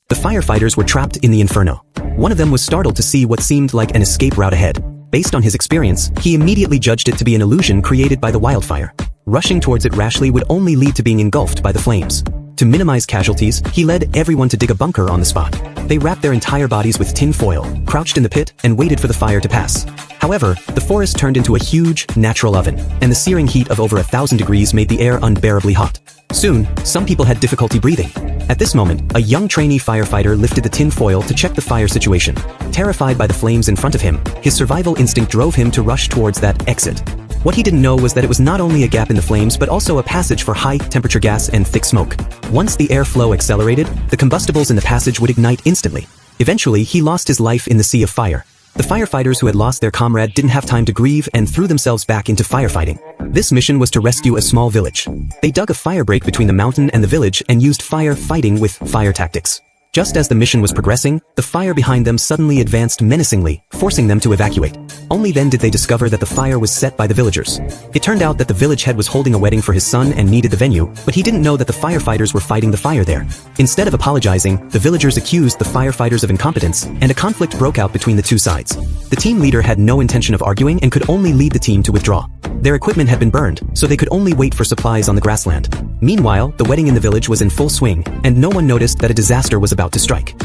The firefighters were trapped in the inferno. One of them was startled to see what seemed like an escape route ahead. Based on his experience, he immediately judged it to be an illusion created by the wildfire. Rushing towards it rashly would only lead to being engulfed by the flames. To minimize casualties, he led everyone to dig a bunker on the spot. They wrapped their entire bodies with tin foil, crouched in the pit, and waited for the fire to pass. However, the forest turned into a huge, natural oven, and the searing heat of over 1,000 degrees made the air unbearably hot. Soon, some people had difficulty breathing. At this moment, a young trainee firefighter lifted the tin foil to check the fire situation. Terrified by the flames in front of him, his survival instinct drove him to rush towards that exit. What he didn't know was that it was not only a gap in the flames but also a passage for high-temperature gas and thick smoke. Once the airflow accelerated, the combustibles in the passage would ignite instantly. Eventually, he lost his life in the sea of fire. The firefighters who had lost their comrade didn't have time to grieve and threw themselves back into firefighting. This mission was to rescue a small village. They dug a fire break between the mountain and the village and used fire fighting with fire tactics. Just as the mission was progressing, the fire behind them suddenly advanced menacingly, forcing them to evacuate. Only then did they discover that the fire was set by the villagers. It turned out that the village head was holding a wedding for his son and needed the venue, but he didn't know that the firefighters were fighting the fire there. Instead of apologizing, the villagers accused the firefighters of incompetence, and a conflict broke out between the two sides. The team leader had no intention of arguing and could only lead the team to withdraw. Their equipment had been burned, so they could only wait for supplies on the grassland. Meanwhile, the wedding in the village was in full swing, and no one noticed that a disaster was about to strike.